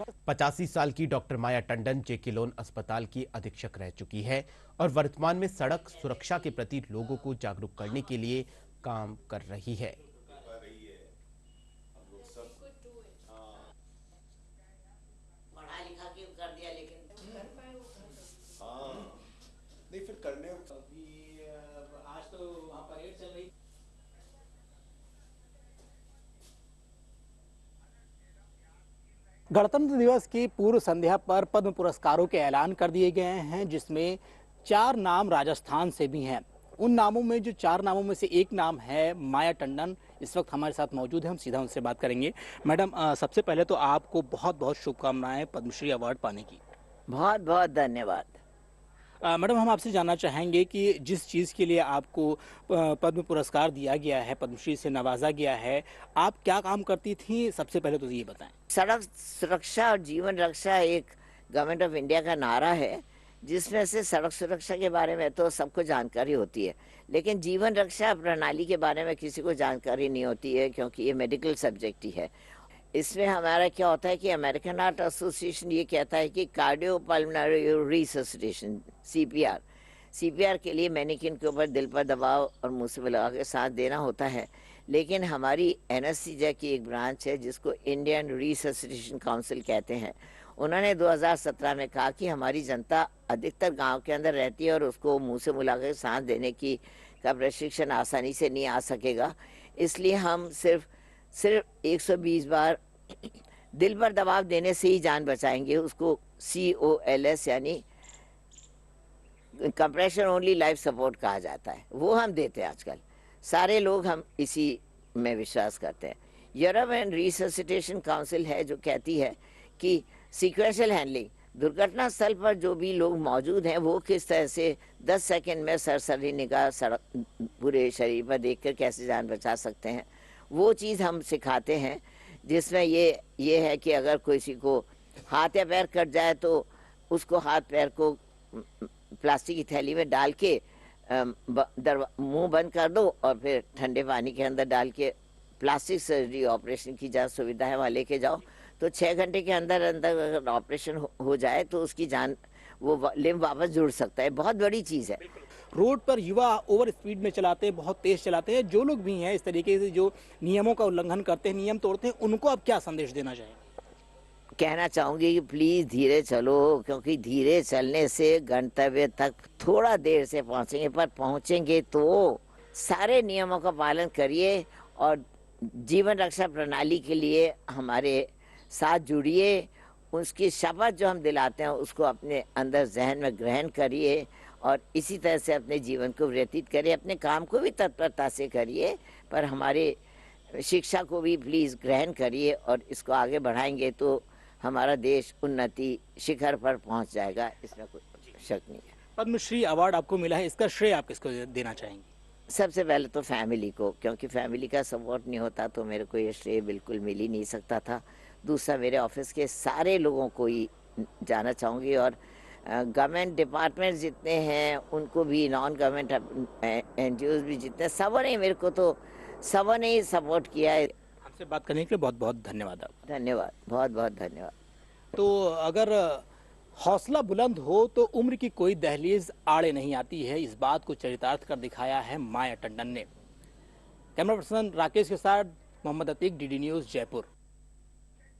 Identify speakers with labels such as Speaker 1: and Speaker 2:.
Speaker 1: 85 साल की डॉक्टर माया टंडन जेके लोन अस्पताल की अधीक्षक रह चुकी है और वर्तमान में सड़क सुरक्षा के प्रति लोगों को जागरूक करने के लिए काम कर रही है।
Speaker 2: पढ़ा लिखा के कर दिया लेकिन कर पाए वो
Speaker 3: हाँ नहीं फिर करने
Speaker 2: अभी आज तो वहाँ परेड चल रही।
Speaker 4: गणतंत्र दिवस की पूर्व संध्या पर पद्म पुरस्कारों के ऐलान कर दिए गए हैं, जिसमें 4 नाम राजस्थान से भी हैं। उन नामों में जो 4 नामों में से एक नाम है माया टंडन, इस वक्त हमारे साथ मौजूद है। हम सीधा उनसे बात करेंगे। मैडम, सबसे पहले तो आपको बहुत बहुत शुभकामनाएं पद्मश्री अवार्ड पाने की।
Speaker 2: बहुत बहुत धन्यवाद।
Speaker 4: मैडम, हम आपसे जानना चाहेंगे कि जिस चीज़ के लिए आपको पद्म पुरस्कार दिया गया है, पद्मश्री से नवाजा गया है, आप क्या काम करती थी? सबसे पहले तो ये बताएं।
Speaker 2: सड़क सुरक्षा और जीवन रक्षा एक गवर्नमेंट ऑफ इंडिया का नारा है, जिसमें से सड़क सुरक्षा के बारे में तो सबको जानकारी होती है, लेकिन जीवन रक्षा प्रणाली के बारे में किसी को जानकारी नहीं होती है, क्योंकि ये मेडिकल सब्जेक्ट ही है। इसमें हमारा क्या होता है कि अमेरिकन हार्ट एसोसिएशन ये कहता है कि कार्डियोपल्मोनरी रिससिटेशन सीपीआर के लिए मैनिकिन के ऊपर दिल पर दबाव और मुंह से लगा के सांस देना होता है, लेकिन हमारी एनेस्थीसिया की एक ब्रांच है जिसको इंडियन रिससिटेशन काउंसिल कहते हैं। उन्होंने 2017 में कहा कि हमारी जनता अधिकतर गांव के अंदर रहती है और उसको मुंह से मिला के सांस देने की का प्रशिक्षण आसानी से नहीं आ सकेगा, इसलिए हम सिर्फ 120 बार दिल पर दबाव देने से ही जान बचाएंगे। उसको COLS यानी कंप्रेशन ओनली लाइफ सपोर्ट कहा जाता है, वो हम देते हैं। आजकल सारे लोग हम इसी में विश्वास करते हैं। यूरोप एंड रिससिटेशन काउंसिल है जो कहती है कि सीक्वेंशियल हैंडलिंग, दुर्घटना स्थल पर जो भी लोग मौजूद हैं वो किस तरह से 10 सेकंड में सरसरी निगाह सड़क पूरे शरीर पर देखकर कैसे जान बचा सकते हैं, वो चीज़ हम सिखाते हैं। जिसमें ये है कि अगर किसी को हाथ या पैर कट जाए तो उसको हाथ पैर को प्लास्टिक की थैली में डाल के मुंह बंद कर दो और फिर ठंडे पानी के अंदर डाल के प्लास्टिक सर्जरी ऑपरेशन की जहाँ सुविधा है वहाँ लेके जाओ, तो 6 घंटे के अंदर अंदर अगर ऑपरेशन हो जाए तो उसकी जान वो लिम्ब वापस जुड़ सकता है। बहुत बड़ी चीज़ है।
Speaker 4: रोड पर युवा ओवर स्पीड में चलाते हैं, बहुत तेज चलाते हैं। जो लोग भी हैं इस तरीके से जो नियमों का उल्लंघन करते हैं, नियम तोड़ते हैं, उनको आप क्या संदेश देना चाहेंगे?
Speaker 2: कहना चाहूँगी कि प्लीज़ धीरे चलो, क्योंकि धीरे चलने से गंतव्य तक थोड़ा देर से पहुँचेंगे, पर पहुँचेंगे तो सारे नियमों का पालन करिए और जीवन रक्षा प्रणाली के लिए हमारे साथ जुड़िए। उसकी शपथ जो हम दिलाते हैं उसको अपने अंदर जहन में ग्रहण करिए और इसी तरह से अपने जीवन को व्यतीत करिए। अपने काम को भी तत्परता से करिए, पर हमारे शिक्षा को भी प्लीज़ ग्रहण करिए और इसको आगे बढ़ाएंगे तो हमारा देश उन्नति शिखर पर पहुंच जाएगा, इसमें कोई शक नहीं है।
Speaker 4: पद्मश्री अवार्ड आपको मिला है, इसका श्रेय आप किसको देना चाहेंगे?
Speaker 2: सबसे पहले तो फैमिली को, क्योंकि फैमिली का सपोर्ट नहीं होता तो मेरे को ये श्रेय बिल्कुल मिल ही नहीं सकता था। दूसरा, मेरे ऑफिस के सारे लोगों को ही जाना चाहूँगी और गवर्नमेंट डिपार्टमेंट जितने हैं उनको भी, नॉन गवर्नमेंट NGOs भी जितने, सबों ने मेरे को तो सबों ने ही सपोर्ट किया है।
Speaker 4: हमसे बात करने के लिए बहुत बहुत धन्यवाद। आप
Speaker 2: धन्यवाद, बहुत बहुत धन्यवाद।
Speaker 4: तो अगर हौसला बुलंद हो तो उम्र की कोई दहलीज आड़े नहीं आती है, इस बात को चरितार्थ कर दिखाया है माया टंडन ने। कैमरा पर्सन राकेश के साथ मोहम्मद अतीक, DD न्यूज़, जयपुर।